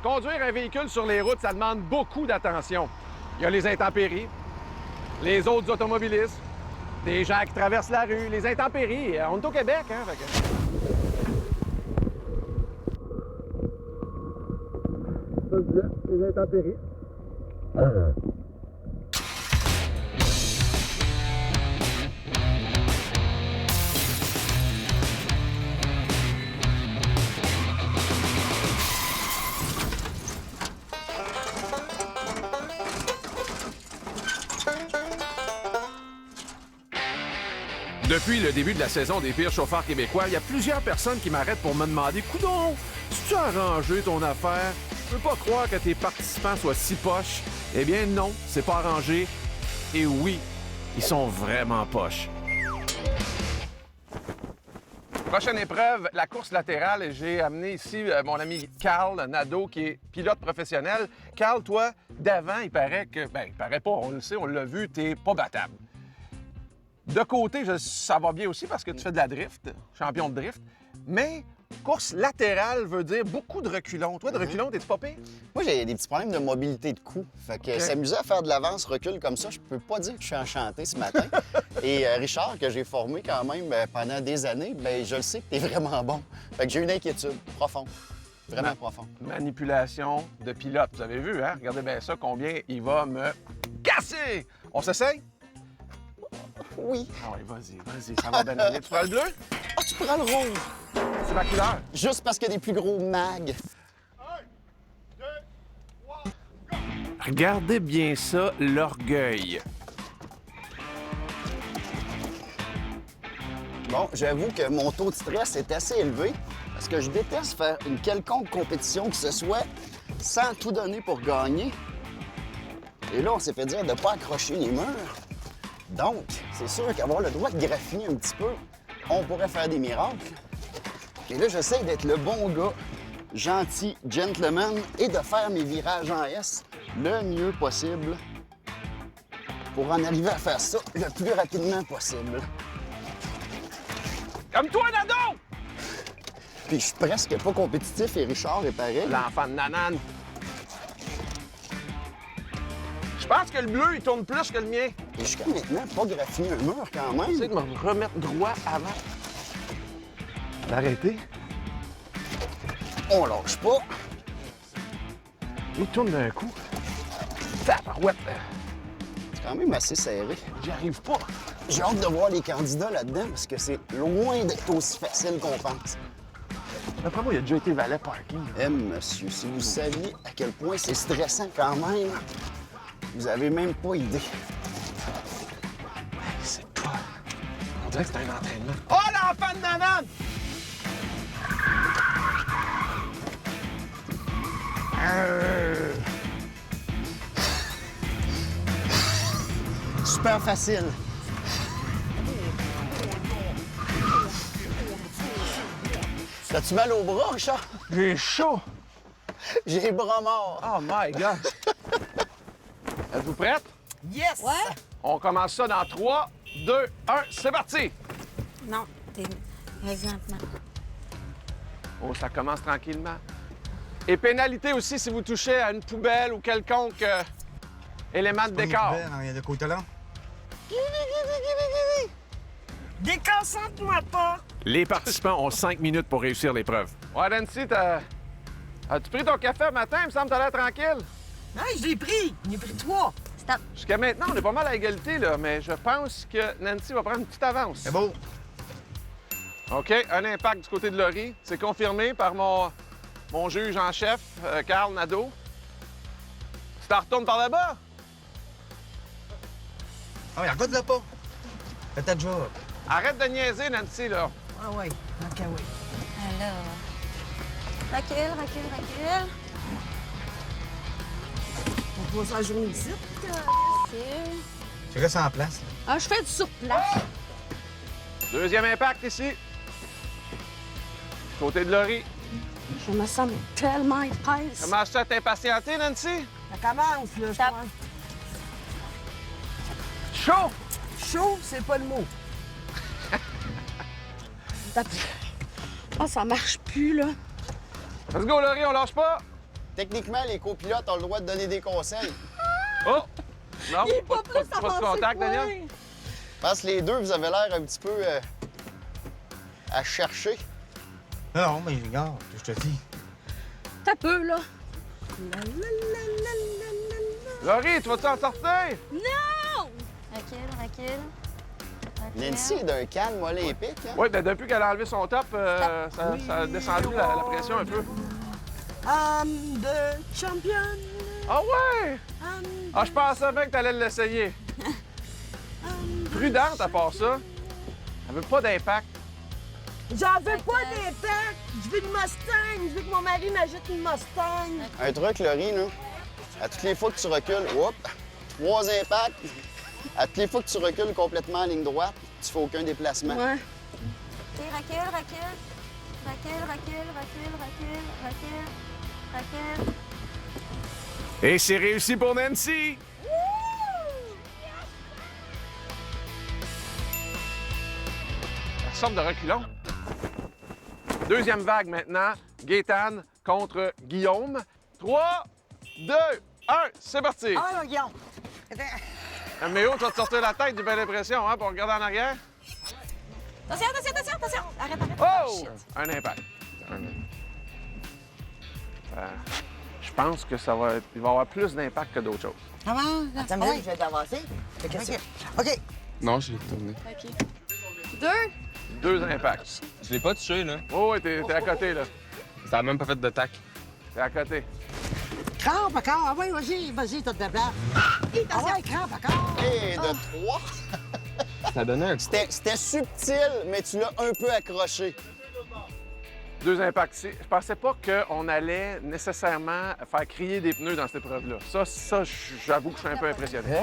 Conduire un véhicule sur les routes, ça demande beaucoup d'attention. Il y a les intempéries, les autres automobilistes, des gens qui traversent la rue, les intempéries. On est au Québec, hein? Fait que... Les intempéries. Depuis le début de la saison des pires chauffeurs québécois, il y a plusieurs personnes qui m'arrêtent pour me demander « Coudon, as-tu arrangé ton affaire? Je peux pas croire que tes participants soient si poches. » Eh bien non, c'est pas arrangé. Et oui, ils sont vraiment poches. Prochaine épreuve, la course latérale. J'ai amené ici mon ami Carl Nadeau, qui est pilote professionnel. Carl, toi, d'avant, il paraît que... Ben, il paraît pas, on le sait, on l'a vu, t'es pas battable. De côté, ça va bien aussi parce que tu fais de la drift, champion de drift. Mais course latérale veut dire beaucoup de reculons. Toi, de reculons, t'es-tu pas pire? Moi, j'ai des petits problèmes de mobilité de cou. Fait que s'amuser à faire de l'avance-recul comme ça, je peux pas dire que je suis enchanté ce matin. Et Richard, que j'ai formé quand même pendant des années, bien, je le sais que t'es vraiment bon. Fait que j'ai une inquiétude profonde. Vraiment profonde. Manipulation de pilote. Vous avez vu, hein? Regardez bien ça, combien il va me casser! On s'essaye? Oui. Ah oui, vas-y, ça va bien aller. Tu prends le bleu? Ah, tu prends le rouge. C'est ma couleur. Juste parce qu'il y a des plus gros mags. 1, 2, 3, go! Regardez bien ça, l'orgueil. Bon, j'avoue que mon taux de stress est assez élevé parce que je déteste faire une quelconque compétition que ce soit sans tout donner pour gagner. Et là, on s'est fait dire de ne pas accrocher les murs. Donc, c'est sûr qu'avoir le droit de graffiner un petit peu, on pourrait faire des miracles. Et là, j'essaie d'être le bon gars, gentil, gentleman, et de faire mes virages en S le mieux possible pour en arriver à faire ça le plus rapidement possible. Comme toi, Nado! Puis je suis presque pas compétitif et Richard est pareil. L'enfant de nanane. Je pense que le bleu, il tourne plus que le mien. Et jusqu'à maintenant, pas graffiner un mur quand même. J'essaie de me remettre droit avant. D'arrêter. On lâche pas. Il tourne d'un coup. Tabarouette. C'est quand même assez serré. J'y arrive pas. J'ai hâte de voir les candidats là-dedans parce que c'est loin d'être aussi facile qu'on pense. D'après moi, il a déjà été valet parking. Eh, monsieur, si vous saviez à quel point c'est stressant quand même, vous avez même pas idée. C'est toi. On dirait que c'est un entraînement. Oh, l'enfant de nanane! Super facile. T'as-tu mal au bras, Richard? J'ai chaud. J'ai les bras morts. Oh my God. Êtes-vous prête? Yes! Ouais? On commence ça dans 3, 2, 1, c'est parti! Non, t'es... Vas-y maintenant. Oh, ça commence tranquillement. Et pénalité aussi si vous touchez à une poubelle ou quelconque élément de décor. Il y a de côté là. Déconcentre-moi pas! Les participants ont 5 minutes pour réussir l'épreuve. Ouais, Nancy, as-tu pris ton café le matin? Il me semble que t'as l'air tranquille. Hey, je l'ai pris! J'en ai pris 3! Stop. Jusqu'à maintenant, on est pas mal à égalité, là, mais je pense que Nancy va prendre une petite avance. C'est beau. OK, un impact du côté de Laurie. C'est confirmé par mon juge en chef, Carl Nadeau. Tu t'en retournes par là-bas? Ah oui, regarde-le pas. Fais ta job. Arrête de niaiser, Nancy, là. Ah ouais, OK, oui. Alors... Recule. On passe la journée ici. Recule. Tu restes en place. Ah, je fais du surplace. Deuxième impact ici. Côté de Laurie. Je me sens tellement épaisse. Commences tu à t'impatienter, Nancy? Ça commence, là, je Stop. pense. Chaud! Chaud, c'est pas le mot. Ah, ça marche plus, là. Let's go, Laurie, on lâche pas. Techniquement, les copilotes ont le droit de donner des conseils. Oh! Non, Il est pas plus pas de avancé contact, que Daniel? moi. Je pense que les deux, vous avez l'air un petit peu à chercher. Non, mais regarde, je te dis. T'as peu, là. Laurie, tu vas-tu en sortir? Non! Recule, recule. Nancy est d'un calme olympique. Hein? Oui, ben depuis qu'elle a enlevé son top, ça a descendu la pression un peu. I'm the champion. Ah ouais? Ah, je pensais bien que t'allais l'essayer. Prudente à part ça. Elle veut pas d'impact. J'en veux pas d'impact. Je veux une Mustang. Je veux que mon mari m'achète une Mustang. Un truc, Laurie, là. À toutes les fois que tu recules, 3 impacts. À toutes les fois que tu recules complètement en ligne droite, tu fais aucun déplacement. Ouais. Ok, recule, recule. Recule, recule, recule, recule, recule, recule. Et c'est réussi pour Nancy! La sorte de reculons. Deuxième vague maintenant. Gaétane contre Guillaume. 3, 2, 1, c'est parti! Ah, regarde. Méo, tu vas te sortir la tête, j'ai bien l'impression, hein, pour regarder en arrière. Attention, attention, attention, attention. Arrête, arrête. Oh! Un impact. Je pense que il va y avoir plus d'impact que d'autres choses. Comment? Attends, mais je vais t'avancer. OK. Non, je l'ai tourné. OK. 2. 2 impacts. Je l'ai pas touché, là. Oh, ouais, t'es à côté, là. Ça a même pas fait de tac. T'es à côté. Crampe encore. Ah oui, vas-y, t'as de la place. Ah ouais, crampe encore. Et de 3. Ça donnait un... C'était subtil, mais tu l'as un peu accroché. 2 impacts. Je pensais pas qu'on allait nécessairement faire crier des pneus dans cette épreuve-là. Ça, j'avoue que je suis un peu impressionné.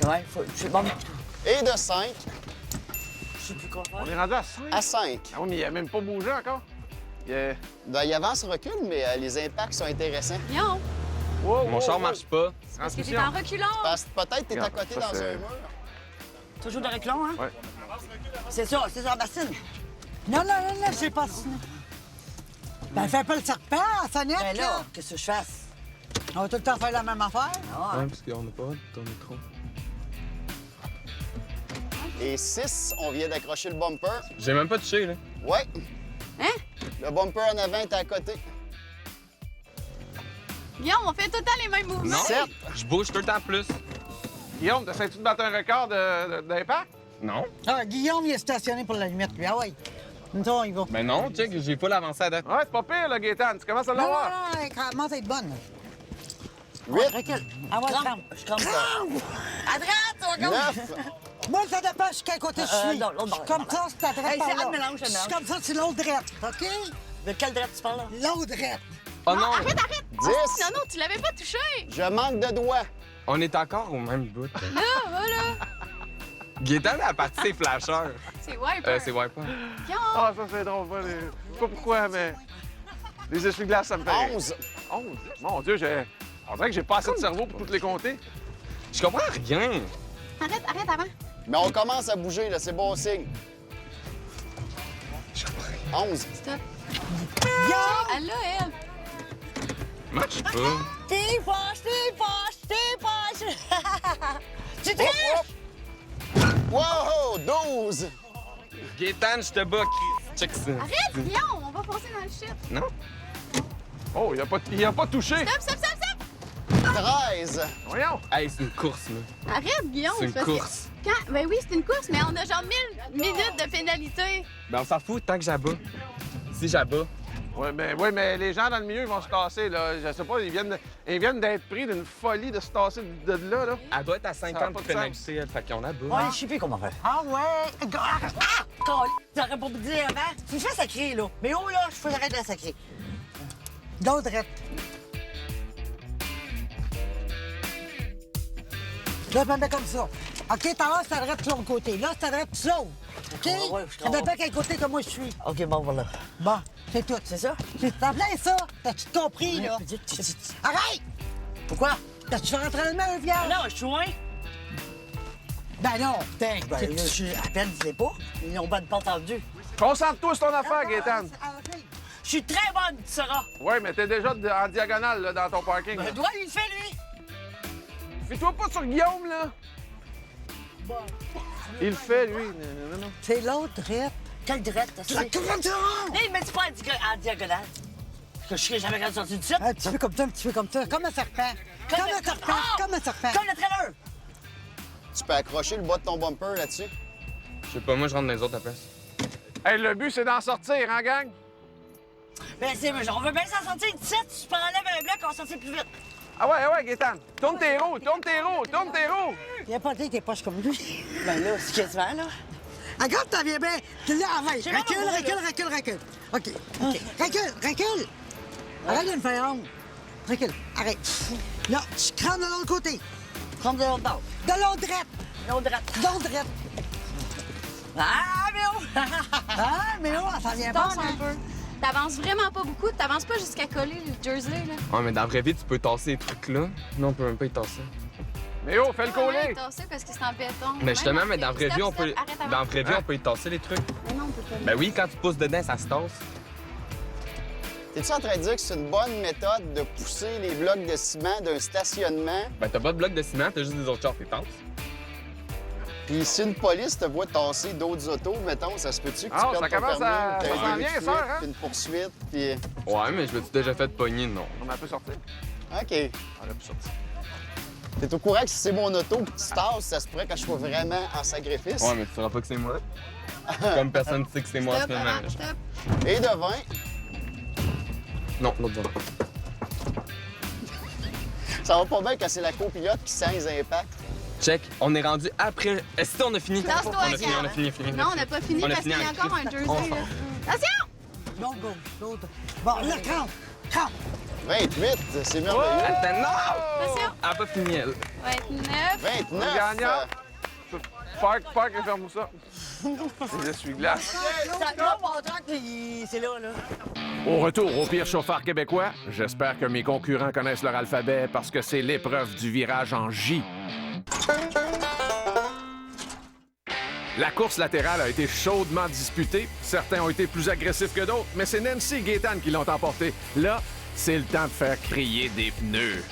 Ouais, c'est bon. Et de 5 Je sais plus quoi faire. On est rendu à 5. à 5. Ah oui, mais il a même pas bougé encore. Ben, il avance, recule, mais les impacts sont intéressants. Viens. Wow, Mon char marche pas. Parce que t'es en reculant. Parce que peut-être t'es à Regarde, côté ça, dans c'est- un mur. Toujours de reculons, hein? Ouais. C'est ça, Bastine. Non, c'est pas ça. Ben, fais pas le serpent, Sonnette, Ben là. là, qu'est-ce que je fasse? On va tout le temps faire la même affaire. Ah, Ouais, parce qu'on n'a pas le droit de tourner trop. Et 6, on vient d'accrocher le bumper. J'ai même pas touché, là. Ouais. Hein? Le bumper en avant est à côté. Viens, on fait tout le temps les mêmes mouvements. Non, 7. je bouge tout le temps plus. Guillaume, t'essaies-tu de battre un record d'impact? Non. Ah, Guillaume, il est stationné pour la limite, lui. Ah ouais. Nous autres, il va. Mais non, check, j'ai pas l'avancée à date. Ouais, c'est pas pire, là, Gaétane. Tu commences à Non, non, l'avoir. non, elle commence à être bonne. 8, recule. Ah ouais, Crampe. crampe. Je crampe ça. À droite, on commence. 9. Moi, ça dépend jusqu'à côté je suis. non, l'autre Je suis bord, comme ça, c'est à droite Hey, par c'est là. un mélange, un Je suis mélange. comme ça, c'est l'autre droite, OK? De quelle droite tu parles, là? L'autre droite. Oh non! Arrête. 10. Non, non, tu l'avais pas touché. Je manque de doigts. On est encore au même bout. Là, voilà. Gaétane a parti ses flasheurs. C'est wiper. C'est Wiper. Viens. Ah, ça, c'est drôle. Je sais pas pourquoi, mais les essuie-glaces, ça me fait rire. 11. 11? Mon Dieu, on dirait que j'ai pas assez de cerveau pour toutes les compter. Je comprends rien. Arrête avant. Mais on commence à bouger, là, c'est bon signe. 11. Stop. Yo! Elle l'a, elle. Marche pas. T'es fâche! Tu triches! Wow! 12. Gaétane, je te bats, Chris. Check ça. Arrête, viens, on va foncer dans le shit. Non? Oh, il a pas touché. Stop. 13. Voyons. Hey, c'est une course, là. Arrête, Guillaume. C'est une parce que course. Ben oui, c'est une course, mais on a genre 1000 minutes de pénalité. Ben, on s'en fout tant que j'abats. Si j'abats. Oui, mais les gens dans le milieu vont se tasser, là. Je sais pas, ils viennent d'être pris d'une folie de se tasser de là. Abat à Ça a 50 pas de de pénalité, elle. Fait qu'on abat. Ouais, je sais plus comment faire. Ah ouais! T'aurais pas pu dire avant. Tu me fais sacrer, là. Mais oh, là, je faut arrêter de la sacrer. L'autre droite. Là, je me mets comme ça. OK, t'en c'est à droite de l'autre côté. Là, c'est à droite de l'autre. OK? Ouais, je Ça comprends. dépend quel côté que moi je suis. OK, bon, voilà. Bon, c'est tout. C'est ça? C'est en plein ça. T'as-tu compris, là? Arrête! Pourquoi? T'as-tu fait rentrer dans le viande? Non, je suis loin. Ben non, Ben, là, je suis à peine, je sais pas. Ils n'ont pas entendu. Concentre-toi sur ton affaire, Gaétane. Ah, OK. Je suis très bonne, tu sauras. Ouais, mais t'es déjà en diagonale là, dans ton parking. Ben, là. doigt, il le fait, lui. Fais-toi pas sur Guillaume, là. Il le fait, lui. Non. C'est l'autre drette. Quelle drette, t'as La ça? grandeur! Hey, mais tu pas en diagonale. Que je serais jamais capable de sortir du site. Un petit peu comme ça, un petit peu comme ça. Comme un serpent. Comme un serpent. Comme un serpent. Comme le trailer. Tu peux accrocher le bas de ton bumper là-dessus. Je sais pas, moi, je rentre dans les autres à la place. Hey, le but, c'est d'en sortir, hein, gang? Ben, c'est, on veut bien s'en sortir du site. Tu peux enlever un bloc, on va sortir plus vite. Ah ouais, Gaétane. Tourne tes roues. Viens pas dire que t'es poche comme lui. Ben là, c'est quasiment, là. Regarde, t'en viens bien. Tu l'as avant. J'ai vraiment Recule. OK. Recule. Arrête de me faire honte. Recule. Arrête. Là, tu crames de l'autre côté. Prends de l'autre bord. De l'autre drette. L'autre drette. L'autre drette. Ah, mais oh! Ah, mais là, ça vient pas, Danse un hein? peu. T'avances vraiment pas beaucoup. T'avances pas jusqu'à coller le jersey, là. Ouais, mais dans la vraie vie, tu peux tasser les trucs là. Non, on peut même pas y tasser. Mais oh, fais le Ouais, coller. tasser parce que c'est en béton. Mais justement, Même mais dans la vraie vie, on peut. Arrête avant. Dans la vraie vie, on peut y tasser les trucs. Mais non, on peut pas. Ben oui, quand tu pousses dedans, ça se tasse. T'es-tu en train de dire que c'est une bonne méthode de pousser les blocs de ciment d'un stationnement? Ben t'as pas de bloc de ciment, t'as juste des autres chars, t'es tasses. Puis si une police te voit tasser d'autres autos, mettons, ça se peut-tu que tu Ah, perdes ça ton commence permis, à- t'as ça un s'en délai de vient, fuite, sœur, hein? puis une poursuite, puis... Ouais, mais je me suis déjà fait pogner, non. On a pu sortir. OK. On a pu sortir. T'es au courant que si c'est mon auto que tu tasses, ça se pourrait que je sois vraiment en sacrifice? Ouais, mais tu sauras pas que c'est moi. Comme personne ne sait que c'est moi en ce Stop, moment. avant, stop. Et de 20. Non, l'autre bord. Ça va pas bien quand c'est la copilote qui sent les impacts. Check, on est rendu après. Est-ce qu'on a fini? Tasse-toi, On a fini, Gab. on a fini. Non, on n'a pas fini On a parce fini qu'il y a en encore un Christ. jersey, là. Attention! L'autre gauche, l'autre. Bon, là, crampe. 28, c'est merveilleux. Attends, non! Attention! Elle a pas fini, elle. 29. 29. Gagnant. Parc et ferme ça. Les essuie-glaces. Ça doit montrer que c'est là, là. Au retour au pire chauffeur québécois, j'espère que mes concurrents connaissent leur alphabet parce que c'est l'épreuve du virage en J. La course latérale a été chaudement disputée. Certains ont été plus agressifs que d'autres, mais c'est Nancy et Gaétane qui l'ont emporté. Là, c'est le temps de faire crier des pneus.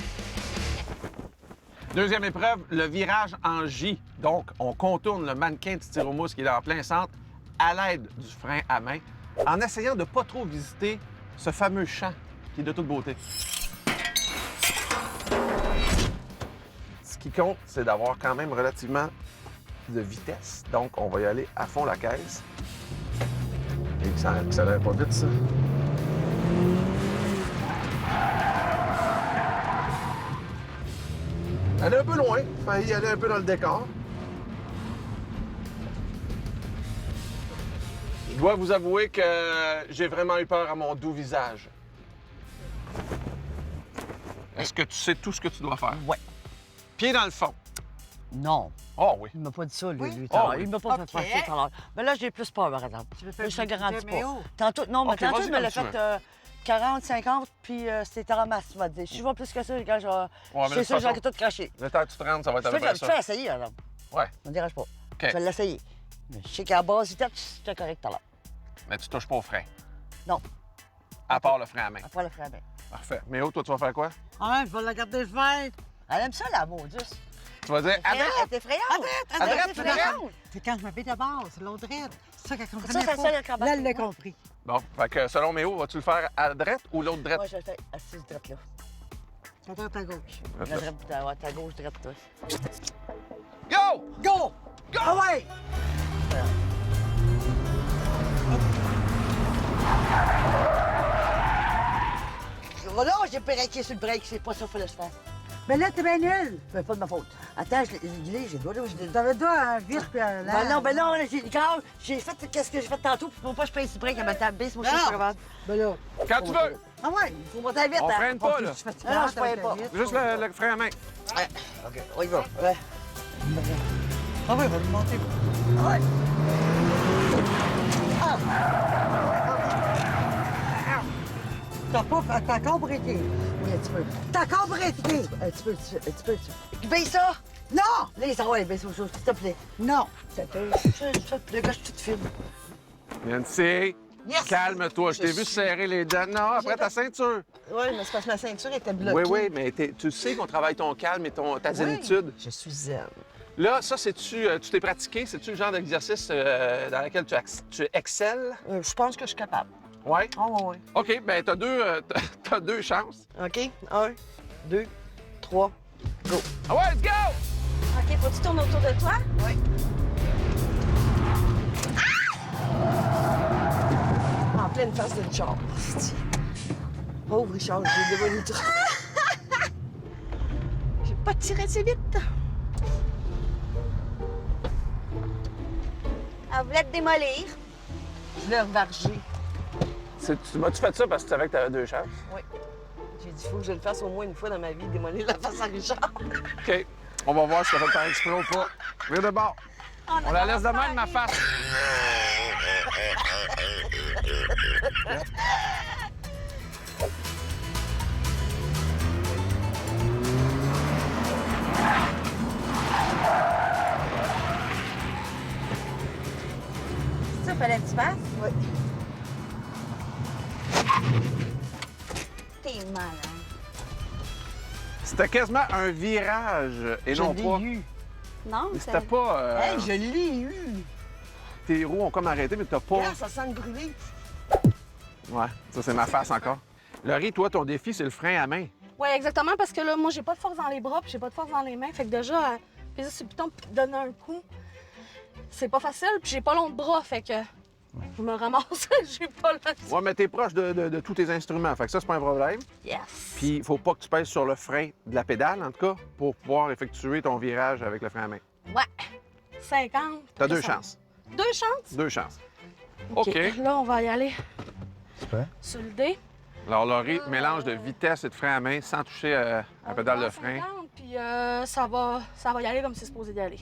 Deuxième épreuve, le virage en J. Donc, on contourne le mannequin de styromousse qui est en plein centre à l'aide du frein à main, en essayant de ne pas trop visiter ce fameux champ qui est de toute beauté. Ce qui compte, c'est d'avoir quand même relativement de vitesse. Donc, on va y aller à fond la caisse. Et ça accélère pas vite, ça. Elle est un peu loin. Failli y aller un peu dans le décor. Je dois vous avouer que j'ai vraiment eu peur à mon doux visage. Est-ce que tu sais tout ce que tu dois faire? Ouais. Pied dans le fond. Non. Oh oui. Il m'a pas dit ça, lui. Oui? tout à l'heure. Oh, oui. Il m'a pas OK. fait passer tout à l'heure. Mais là, j'ai plus peur, par exemple. Tu veux faire Je te garantis budget, mais pas. oh. Tantôt, non, mais OK, tantôt, vas-y il me l'a comme tu fait 40, 50, puis c'était ramasse, tu vas te dire. Si je vois plus que ça, quand je vais. mais de C'est sûr, toute j'aurais façon- tout craché. Le temps que tu te rendes, ça va être à Je peu près fais ça. essayer, par exemple. Ouais. Ça me dérange pas. Je vais l'essayer. Mais je sais qu'à la base, c'était correct tout à l'heure. Mais tu touches pas au frein. Non. À part le frein à main. Après le frein à main. Parfait. Mais oh, toi, tu vas faire quoi? Ah, je vais la garder faire. Elle aime ça, la maudite. Tu vas dire, Elle Adrette! est effrayante. À Elle droite, est effrayante. C'est quand je m'habille de base, c'est l'autre drette. C'est ça qu'elle Ça, comprenait c'est pas. ça, le combat. Là, elle l'a compris. Bon, fait que selon Méo, vas-tu le faire à droite ou l'autre droite? Moi, je le fais assise droite là. C'est à droite à gauche. La droite, ouais, ta gauche, droite, toi. Go! Go! Ah ouais! Oh non, j'ai péraqué sur le break, c'est pas ça qu'il fallait se faire. Mais là, t'es bien nul. C'est pas de ma faute. Attends, j'ai le doigt là, j'ai le T'avais deux un vite puis un Ben non, là, j'ai fait qu'est-ce que j'ai fait tantôt, puis pour pas que je pèse le break à ma table baisse, moi, je suis Non. pas capable. Ben là. Quand tu veux! Ah ouais! Faut monter vite, On hein. freine pas, là. Tu fais Non, je freine pas. Juste le frein à main. OK, on y va. Ouais. Ah ouais, va le monter. Ouais. T'as comprété. Oui, un petit peu. T'as comprété. Un petit peu. Baisse ça! Non! Là, ça va, baisse aux choses, s'il te plaît. Non. Ça te plaît, le gars, je suis toute fine. Nancy, Yes! Calme-toi, je t'ai vu serrer les dents. Non, après ta ceinture. Oui, mais c'est parce que ma ceinture était bloquée. Oui, oui, mais tu sais qu'on travaille ton calme et ta zénitude. Je suis zen. Là, ça, c'est-tu t'es pratiqué? C'est-tu le genre d'exercice dans lequel tu excelles? Je pense que je suis capable. Ouais. Oh, oui, oui. OK, bien, t'as deux chances. OK? 1, 2, 3, go. Ah ouais, let's go! OK, faut que tu tournes autour de toi? Oui. En pleine face de char. Pauvre Richard, j'ai dévolu trop. J'ai pas tiré assez vite. Elle voulait te démolir. Je l'ai revargé. M'as-tu fait ça parce que tu savais que t'avais deux chances? Oui. J'ai dit, il faut que je le fasse au moins une fois dans ma vie, démolir la face à Richard. OK. On va voir si ça fait par exprès ou pas. Viens de bord. On la laisse de même, ma face. C'est ça, fallait que tu fasses? Oui. T'es malade. C'était quasiment un virage et non pas. eu. Non, C'était pas. Hey, je l'ai eu. Tes roues ont comme arrêté, mais t'as pas. Regarde, ça sent le brûlé. Ouais, ça, c'est ma face encore. Laurie, toi, ton défi, c'est le frein à main. Oui, exactement, parce que là, moi, j'ai pas de force dans les bras, puis j'ai pas de force dans les mains. Fait que déjà, peser sur le piton puis donner un coup, c'est pas facile, puis j'ai pas long de bras, fait que je me ramasse, j'ai pas le... Ouais, mais t'es proche de tous tes instruments, fait que ça, c'est pas un problème. Yes. Puis, il faut pas que tu pèses sur le frein de la pédale, en tout cas, pour pouvoir effectuer ton virage avec le frein à main. Ouais. 50. T'as deux 60. chances. Deux chances? Deux chances. OK. Là, on va y aller Super. sur le dé. Alors, Laurie, mélange de vitesse et de frein à main sans toucher à la pédale de frein. 50, puis ça va y aller comme c'est supposé d'y aller.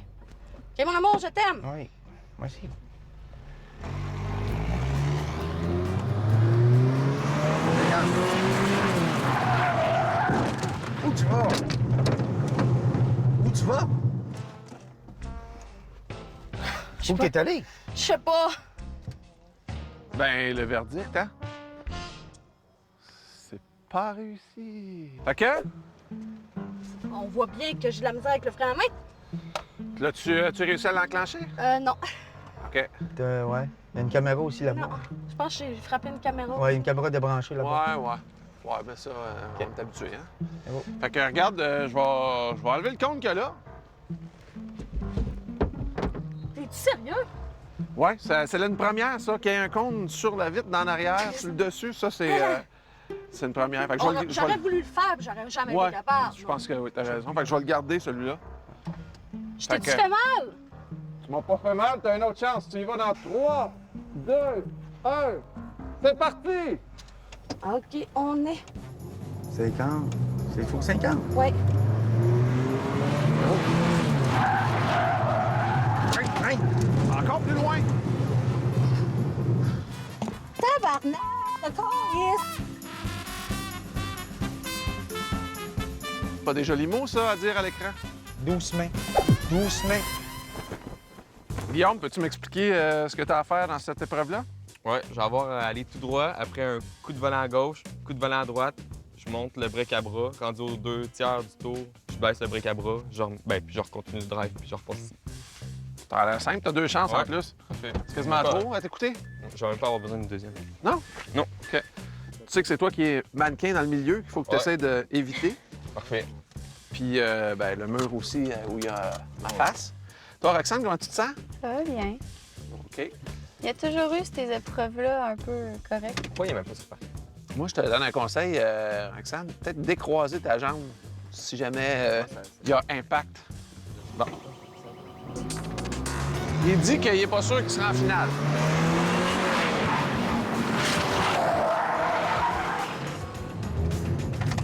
OK, mon amour, je t'aime. Oui. Moi aussi. Où tu vas? Où tu vas? Où t'es allé? Je sais pas. Ben, le verdict, hein? C'est pas réussi. Fait que, On voit bien que j'ai de la misère avec le frein à main. là, tu réussi à l'enclencher? Non. OK. Ouais. Il y a une caméra aussi là-bas. Non. Je pense que j'ai frappé une caméra. Ouais, une caméra débranchée là-bas. Ouais. Ouais, ben ça, on est habitué, hein? C'est beau. Fait que, regarde, je vais enlever le compte qu'il y a là. T'es-tu sérieux? Ouais, c'est une première, ça, qu'il y ait un compte sur la vitre d'en arrière, sur le dessus, ça, c'est une première. Fait que je vais le- J'aurais voulu le faire, puis j'aurais jamais Ouais, été capable. je pense que oui, t'as raison. Fait que je vais le garder, celui-là. Je t'ai-tu Fait que- fait mal? Tu m'as pas fait mal, t'as une autre chance. Tu y vas dans 3, 2, 1. C'est parti! OK, on est. 50. Il faut 50. Ouais. Frein. Encore plus loin! Tabarnak! D'accord, yes! Pas des jolis mots, ça, à dire à l'écran? Doucement. Doucement. Guillaume, peux-tu m'expliquer ce que tu as à faire dans cette épreuve-là? Ouais, je vais avoir à aller tout droit. Après un coup de volant à gauche, coup de volant à droite, je monte le break à bras. Rendu aux 2 tiers du tour, je baisse le break à bras, puis je continue le drive, puis je repasse ici. T'as l'air simple, t'as deux chances en Ouais. plus. Parfait. C'est quasiment trop à t'écouter? Je vais même pas avoir besoin d'une deuxième. Non? Non. OK. Tu sais que c'est toi qui es mannequin dans le milieu qu'il faut que tu Ouais. essaies d'éviter. Parfait. Puis ben, le mur aussi où il y a ma face. Toi, Roxane, comment tu te sens? Ça va bien. OK. Il y a toujours eu ces épreuves-là un peu correctes. Pourquoi il n'y a même pas super? Moi, je te donne un conseil, Roxane. Peut-être décroiser ta jambe si jamais il y a impact. Bon. Il dit qu'il n'est pas sûr qu'il sera en finale.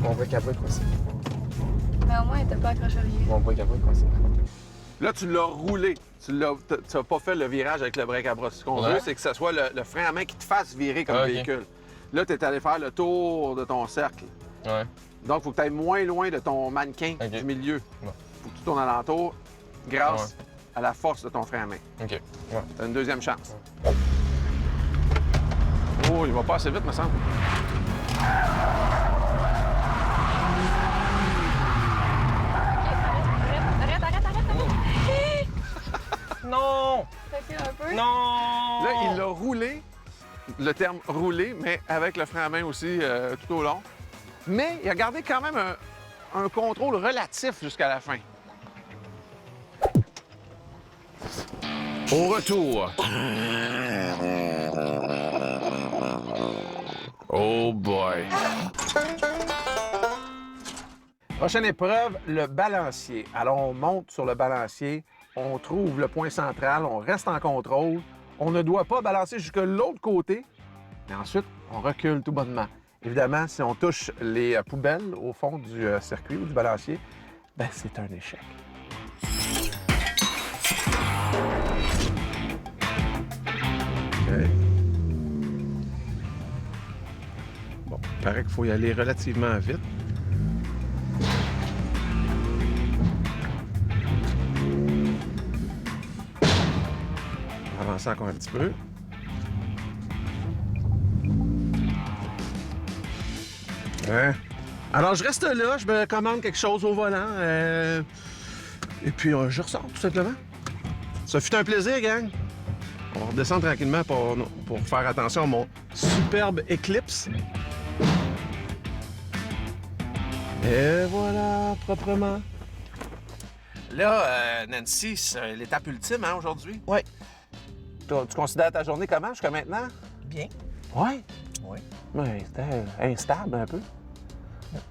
Mon break à bras est coincé. Mais au moins, il était pas accroché au vieux. Mon break à bras est coincé. Là, tu l'as roulé. Tu n'as pas fait le virage avec le break à bras. Ce qu'on Ouais. veut, c'est que ce soit le frein à main qui te fasse virer comme Ah, OK. véhicule. Là, tu es allé faire le tour de ton cercle. Ouais. Donc, il faut que tu ailles moins loin de ton mannequin OK. du milieu. Bon. Faut que tu tournes alentour grâce à la force de ton frein à main. OK. Ouais. Tu as une deuxième chance. Oh, il va pas assez vite, me semble. Arrête. Non! Recule un peu. Non! Là, il l'a roulé, le terme roulé, mais avec le frein à main aussi tout au long. Mais il a gardé quand même un contrôle relatif jusqu'à la fin. Au retour. Oh boy. Prochaine épreuve, le balancier. Alors, on monte sur le balancier, on trouve le point central, on reste en contrôle. On ne doit pas balancer jusque l'autre côté, mais ensuite, on recule tout bonnement. Évidemment, si on touche les poubelles au fond du circuit ou du balancier, ben c'est un échec. OK. Bon, il paraît qu'il faut y aller relativement vite. On va avancer encore un petit peu. Ouais. Alors, je reste là, je me commande quelque chose au volant. Et puis, je ressors, tout simplement. Ça fut un plaisir, gang. On redescend tranquillement pour faire attention à mon superbe Eclipse. Et voilà, proprement. Là, Nancy, c'est l'étape ultime, hein, aujourd'hui? Oui. Tu considères ta journée comment jusqu'à maintenant? Bien. Oui. Oui. Oui, c'était instable un peu.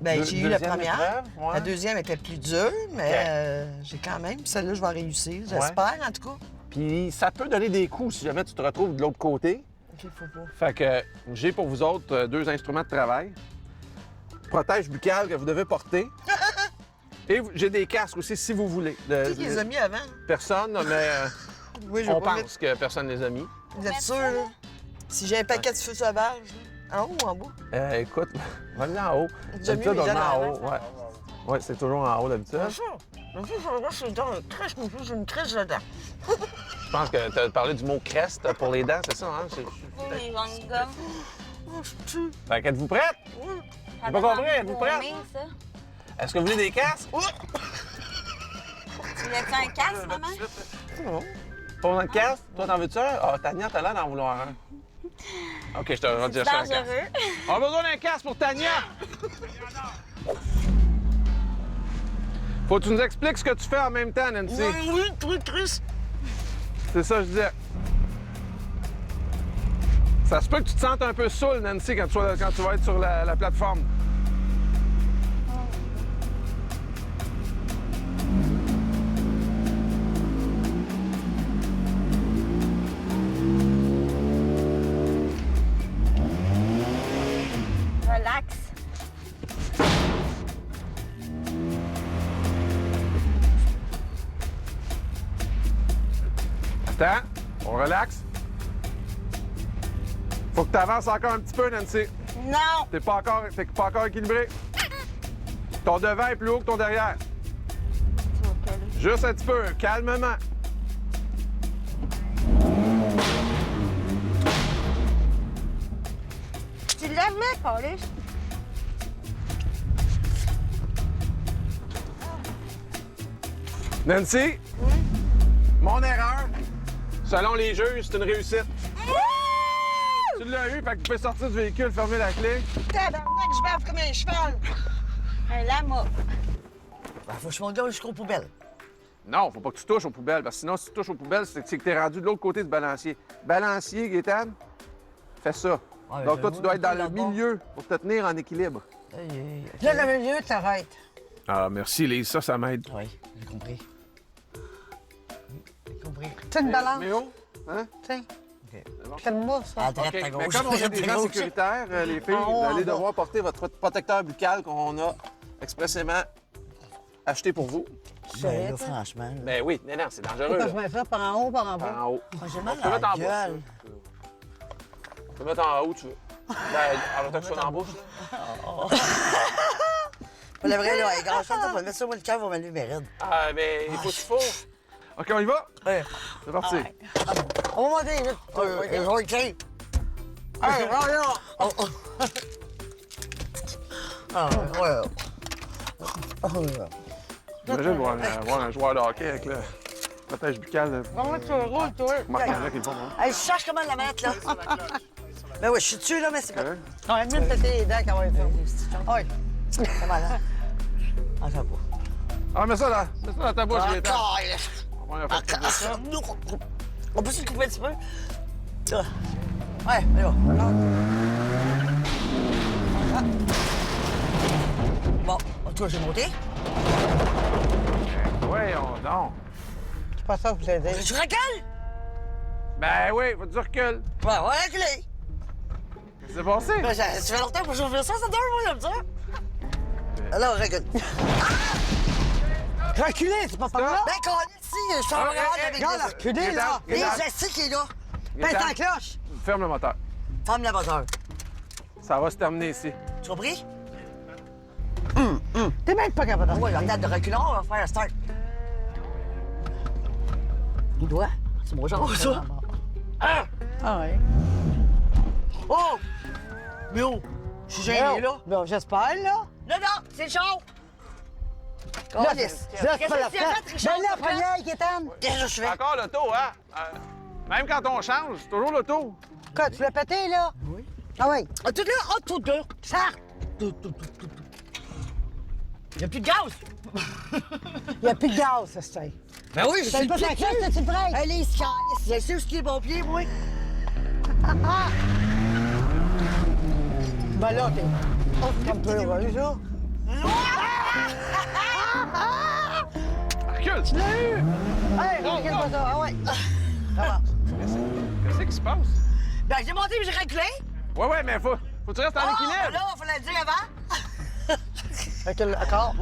Ben, j'ai eu la Deuxième première. épreuve, ouais. La deuxième était plus dure, mais j'ai quand même. Celle-là, je vais réussir. J'espère, en tout cas. Puis ça peut donner des coups si jamais tu te retrouves de l'autre côté. OK, faut pas. Fait que j'ai pour vous autres 2 instruments de travail. Protège buccal que vous devez porter. Et j'ai des casques aussi si vous voulez. Qui les a mis avant? Personne, mais Oui, je on vais pas pense que personne les a mis. Vous êtes sûr, là? Si j'ai un paquet de feux sauvages, là, en haut ou en bas? Écoute, on va aller en haut. Déjà mieux, D'habitude, on les est en gens haut. Ouais, ouais c'est toujours en haut d'habitude. Bien sûr. Bien sûr, je suis dans une crèche, mais j'ai une crèche dedans. Je pense que tu as parlé du mot crest pour les dents, c'est ça, hein? Oui, j'en ai gomme. Oh, je tue. Fait qu'êtes-vous prête? Oui. J'ai pas compris, êtes-vous prête? Ça. Est-ce que vous voulez des casques? Tu voulais-tu un casque, maman? Non. Pas un casque? Toi, t'en veux-tu un? Ah, Tania, t'as l'air d'en vouloir un. OK, je te redire ça un casque. Dangereux. On a besoin d'un casque pour Tania! Faut que tu nous expliques ce que tu fais en même temps, Nancy. Oui, toi, Chris. C'est ça que je disais. Ça se peut que tu te sentes un peu saoul, Nancy, quand tu vas être sur la plateforme. Relax. Attends, on relaxe. Faut que tu avances encore un petit peu, Nancy. Non. T'es pas encore équilibré. Ton devant est plus haut que ton derrière. Juste un petit peu, calmement. Tu l'avais, Paulus? Nancy, mon erreur, selon les juges, c'est une réussite. Tu l'as eu, fait que tu peux sortir du véhicule, fermer la clé. Tabarnak, je bave comme un cheval. Un lama. Ben, faut que je monte jusqu'aux poubelles. Non, faut pas que tu touches aux poubelles, parce que sinon, si tu touches aux poubelles, c'est que t'es rendu de l'autre côté du balancier. Balancier, Gaétane, fais ça. Ouais, Donc toi, je tu dois être dans le là-bas. milieu pour te tenir en équilibre. Là, le milieu, t'arrêtes. Ah, merci, Lise, ça m'aide. Oui, j'ai compris. J'ai compris. C'est une balance. Mais oh, hein? Tiens. bon. Fais-moi ça. À droite, OK, à mais gauche. comme on est À des gens gauche. sécuritaires, les filles, En haut, vous en allez bas. devoir porter votre protecteur buccal qu'on a expressément acheté pour vous. Ben là, franchement. là. Ben oui, non, c'est dangereux. Pourquoi Là. je mets ça par en haut, par en bas? En haut. Moi, j'ai On mal peut à mettre en la gueule. bouche. On peut mettre en haut, tu veux. Ben, alors, t'as que ça dans la bouche. là. Pas le vrai, là, hey, gars, ça, va mettre ça, moi, le cœur va m'allumer raide. Ah, ben, il faut qu'il faut. OK, on y va? Ouais. C'est parti. On va monter, là. OK. Hey, oh là! Oh, oh. Ah, ouais. Oh, là. Imagine voir un joueur de hockey avec le protège buccal. Comment tu roules, toi? Marc Mallette, il est bon, hein? Hey, je cherche comment la mettre, là. Ben oui, je suis dessus, là, mais c'est pas... Ouais. Non, elle me tâter les dents quand même. Oui. C'est mal, hein? Ah, ça va pas. Ah, mets ça dans ta bouche, Gaétan. Ah, On va faire ça. on peut se couper un petit peu? Ça. Ouais, allez, va. Ah. Bon, toi, j'ai monté. Voyons donc. C'est pas ça que vous avez dit. Tu recales? Ben oui, faut que tu recules. Ouais, on va reculer. Qu'est-ce qui s'est passé? Ben, ça fait longtemps que je fais ça, ça dure, moi, j'aime ça. Alors, on recule. Reculez, c'est pas par là. Ben, quand ici, je suis en Ah, regard avec Regarde, reculez, là. les gestes qui est là. Pète la cloche. Ferme le moteur. Ferme la moteur. Ça va se terminer ici. Tu as compris? T'es même pas capable. Oui, regarde de reculons, on va faire un start. Les doigts? C'est mon genre, ça. Ah ouais. Oh! Mais oh! Je suis gêné, là. Ben, j'espère, là. Non, non, c'est chaud! Là, Qu'est-ce c'est pas que la tu as fait, fête. Richard? Ben là, première, Gaétane. Qu'est-ce que je fais? Encore l'auto, hein? Même quand on change, c'est toujours l'auto. Quoi, tu l'as pété, là? Oui. Ah oui. Ah, tout là, oh, tout là. Ça. Il n'y a plus de gaz. Il n'y a plus de gaz, ça, c'est. Ben oui, je T'as suis pas ta cloche, tu le break. Allez, scalice. Je sais où est mon pied, moi. Ben là, t'es. Oh, comme peu heureux, ça. Recule! Tu l'as eu! Hey, recule pas ça. Ah ouais. Ça va. Qu'est-ce qui se passe? Ben, j'ai monté, mais j'ai reculé. Ouais, mais faut que tu restes en Ah, équilibre. là, il fallait le dire avant. Recule, encore.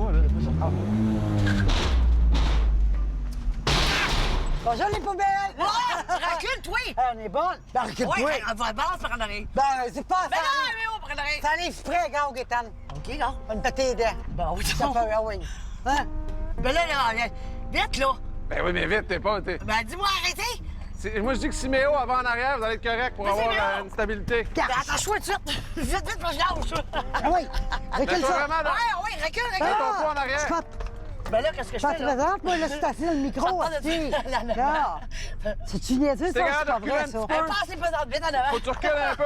Bonjour, les poubelles! Ouais, recule, toi. On est bonne. Ben, recule-toi. Ouais, on va balance par en arrière. Ben, c'est pas Ben ça. non, mais on prend en arrière. Ça arrive prêt, gars, Gaétane. OK, là. On va me péter les dents. Ben oui, Ça peut, ah oui. Hein? Ben là, vite, là. Ben oui, mais vite, Ben, dis-moi, arrêtez. Moi, je dis que si Méo avant en arrière, vous allez être correct pour Mais c'est avoir Méo. une stabilité. Ben, attends-toi tout de suite. Vite, vite, parce que je lâche. Ah oui. Recule Mets-toi ça. vraiment dans... Ouais, recule, Mets recule. ton poids en arrière. Spot. Ben là, qu'est-ce que je Pas fais, te là? présente, moi, là, c'est assis dans le micro, Ah, aussi. la- Là. C'est-tu niaiseux, C'est ça? grave C'est pas de vrai, reculer ça. un Ben, pas assez pesante, vite en avant. Faut que tu recules un peu.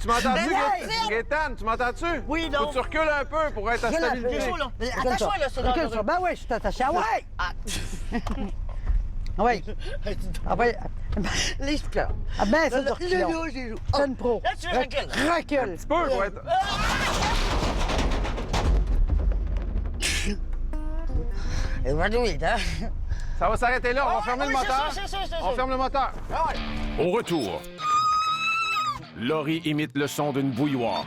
Tu m'entends-tu, Mais non, Gaétane? Tu m'entends-tu? Oui, non. Faut que tu recules un peu pour être à Recule un peu. stabilité. C'est chaud, là. Recule Attache-toi, ça. là, c'est Recule dangereux. ça. Ben oui, je suis attaché. Ah ouais! Ah. Ah oui. Ah oui. Les plats. Ah ben, ça, du Là, reculon. j'ai joué. C'est une pro. Là, tu recules. Recule. Tu peux pour être... Et va vite, hein? Ça va s'arrêter là. On va fermer le moteur. C'est On ferme le moteur. Au retour, Laurie imite le son d'une bouilloire.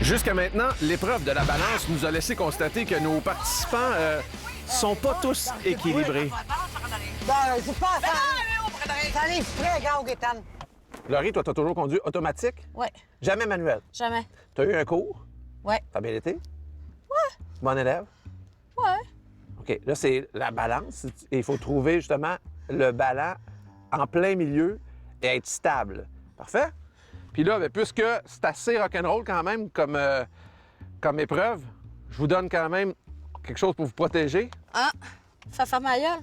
Jusqu'à maintenant, l'épreuve de la balance nous a laissé constater que nos participants sont pas tous équilibrés. Ben, c'est pas ça. Ça arrive prêt, gars, Gaétane. Laurie, toi, t'as toujours conduit automatique? Ouais, Jamais manuel. jamais. T'as eu un cours? Ouais. T'as bien été? Ouais. Bon élève? Ouais. OK. Là, c'est la balance. Et il faut trouver justement le ballon en plein milieu et être stable. Parfait? Puis là, ben, puisque c'est assez rock'n'roll quand même comme épreuve, je vous donne quand même quelque chose pour vous protéger. Ah, ça fait ma gueule.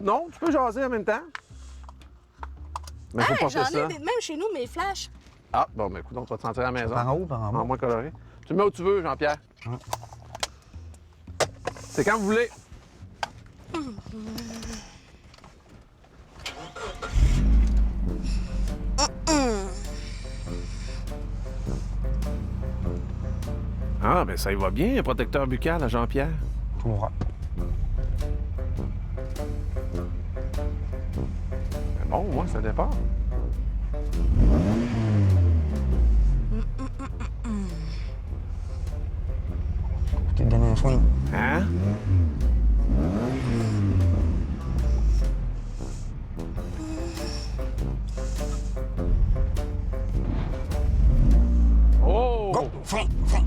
Non, tu peux jaser en même temps. Mais faut Hey, porter j'en ça. ai même chez nous, mes flashs. Ah, bon, ben écoute, on va te sentir à la maison. Par en haut, par en bas. En moins coloré. Tu le mets où tu veux, Jean-Pierre. C'est quand vous voulez. Ah, ben ça y va bien, un protecteur buccal à Jean-Pierre. Pour. Ben bon, moi, ça départ. Je te donne un soin. Hein? Oh! Go! Frein, frein.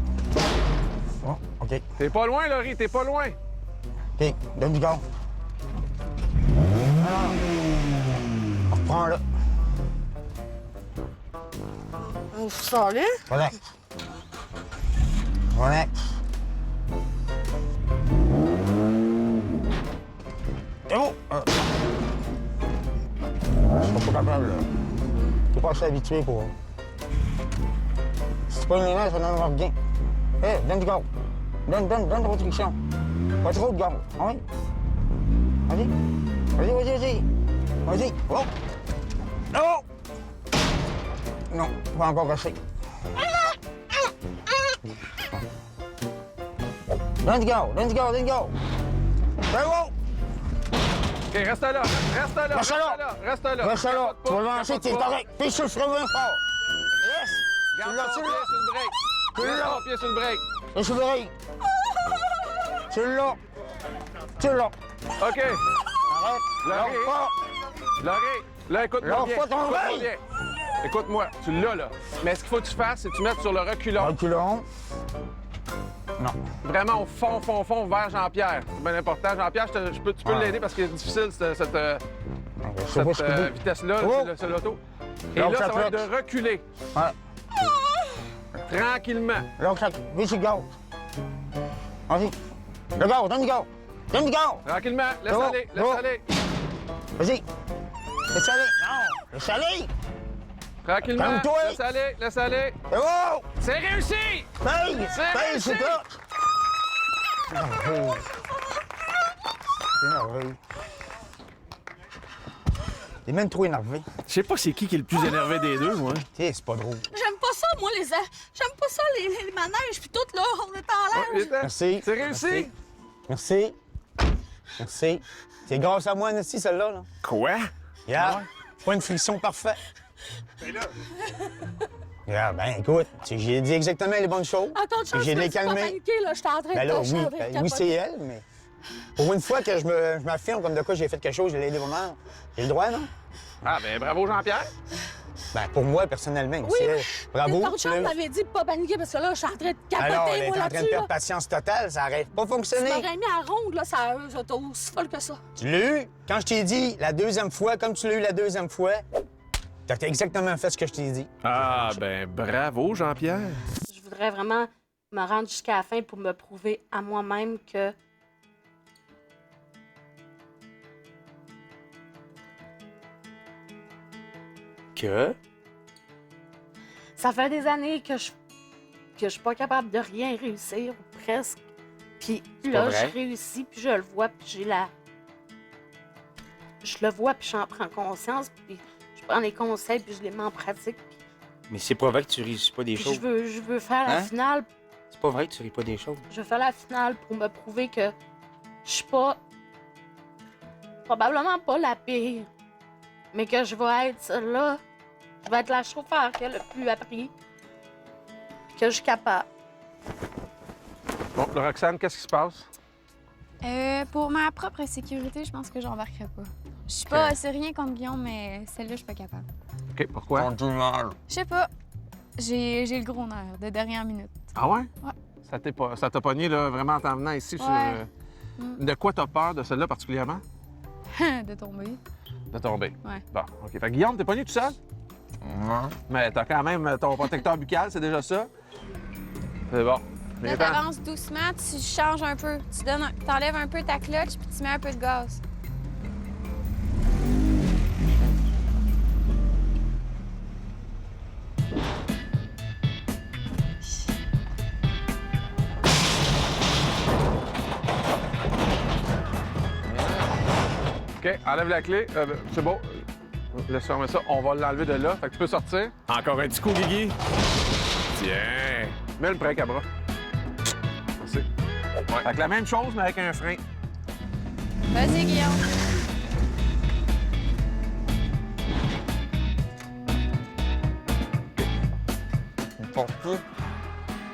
Oh, OK. T'es pas loin, Laurie, t'es pas loin. OK, donne du gaz. Reprends-le. Ça allait? Relax. Relax. C'est bon. Je suis pas capable, là. T'es pas assez habitué pour... Si tu pas les mains, ça donnera bien. Hé, donne du gaz. Donne ta restriction. Pas trop de gaz. Ah oui? Vas-y. Vas-y. Vas-y. Oh! Oh! Non, pas encore assez. Donne du gaz. C'est bon! OK, reste là. Reste là. Tu vas lancer, t'es correct. Puis sur le frein bien fort. Yes! Garde Tu l'as, ton tu pied l'as. sur le break. Tu l'as. Garde ton pied sur le break. Et sur l'oreille. Tu l'as. OK. Arrête. Laurie. Lâche pas. Laurie, là, écoute-moi Lâche bien. pas ton Écoute-moi oreille. bien. Écoute-moi, tu l'as, là. Mais ce qu'il faut que tu fasses, c'est que tu mettes sur le reculon. Reculons. Non. Vraiment au fond, vers Jean-Pierre. C'est bien important. Jean-Pierre, tu peux l'aider parce que c'est difficile, cette Je sais pas ce que je dis. vitesse-là, Oh. c'est l'auto. Et Lâche là, la ça va être clutch. de reculer. Ouais. Tranquillement. Lâche la... Vais sur le gaz. Vas-y. Le gaz, donne du gaz. Donne du gaz. Tranquillement. Laisse Oh. aller. Oh. Vas-y. Laisse aller. Non. Laisse aller. Tranquillement. Calme-toi. Laisse aller. C'est bon. C'est réussi! Paye. C'est Paye, c'est réussi. ça. C'est merveilleux. T'es même trop énervé. Je sais pas c'est qui est le plus énervé des deux, moi. Tiens, c'est pas drôle. J'aime pas ça, moi, j'aime pas ça, les manèges, puis tout, là, on est en l'air. Merci. C'est réussi. Merci. Merci. C'est grâce à moi, aussi, celle-là. Là. Quoi? Regarde. Pas une friction parfaite. Regarde, ben écoute, j'ai dit exactement les bonnes choses. Attends, Puis j'ai les pas calmé. paniquer, là, j'étais en train Ben là, de oui, oui c'est elle, mais pour une fois que je m'affirme comme de quoi j'ai fait quelque chose, j'ai aidé vraiment. J'ai le droit, non? Ah, ben bravo, Jean-Pierre. Ben pour moi, personnellement, Oui, c'est elle. mais Bravo. ton chum m'avait dit de pas paniquer parce que là, je suis en train de capoter, Alors, elle est moi, en train de là-dessus, là. perdre patience totale, ça n'arrête pas de Tu fonctionner. m'aurais mis à ronde, là, ça a aussi folle que ça. Tu l'as eu? Quand je t'ai dit la deuxième fois, comme tu l'as eu la deuxième fois, t'as exactement fait ce que je t'ai dit. Ah, ben bravo, Jean-Pierre. Je voudrais vraiment me rendre jusqu'à la fin pour me prouver à moi-même que Que? ça fait des années que je suis pas capable de rien réussir, ou presque. Puis là, pas vrai. je réussis, puis je le vois, puis j'ai la... Je le vois, puis j'en prends conscience, puis je prends les conseils, puis je les mets en pratique. Mais c'est pas vrai que tu réussis pas des Puis choses. je veux faire la Hein? finale. C'est pas vrai que tu réussis pas des choses. Je veux faire la finale pour me prouver que je suis pas... Probablement pas la pire, mais que je vais être celle-là. Je vais être la chauffeur qui a le plus appris, puis que je suis capable. Bon, Roxane, qu'est-ce qui se passe? Pour ma propre sécurité, je pense que j'embarquerai pas. Je suis pas... C'est rien contre Guillaume, mais celle-là, je suis pas capable. OK, pourquoi? Je sais pas. J'ai le gros nerf de dernière minute. Ah ouais? Ouais. Ça t'a pogné, là, vraiment, en t'en venant ici Ouais. sur... De quoi t'as peur de celle-là particulièrement? de tomber. De tomber. Ouais. Bon, OK. Fait que Guillaume, t'es pogné tout seul? Non. Mais t'as quand même ton protecteur buccal, c'est déjà ça? C'est bon. Là, Viens-t'en. t'avances doucement, tu changes un peu. T'enlèves un peu ta clutch, puis tu mets un peu de gaz. OK, enlève la clé. C'est bon. Laisse fermer ça. On va l'enlever de là. Fait que tu peux sortir. Encore un petit coup, Guigui. Tiens. Mets le break à bras. Merci. Ouais. Fait que la même chose, mais avec un frein. Vas-y, Guillaume.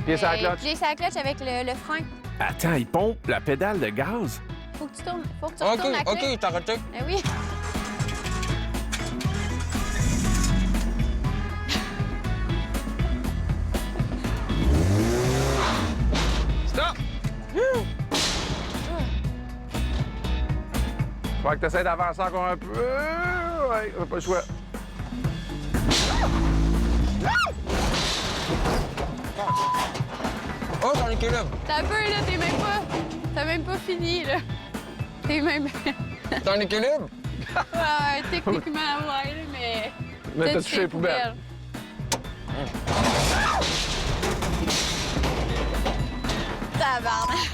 Pied sur la clutch. Pied sur la clutch avec le frein. Attends, il pompe la pédale de gaz. Faut que tu tournes. Faut que tu retournes la clé. t'as arrêté. Eh oui. Stop! Tu vas falloir que tu essaies d'avancer encore un peu. Ouais, on n'a pas le choix. Oh, ton équilibre! T'as un peu, là, t'as même pas fini, là. T'es même... Ton équilibre! Ouais, techniquement, ouais, là, mais... Mais t'as peut-être touché les poubelles. Tabarnak.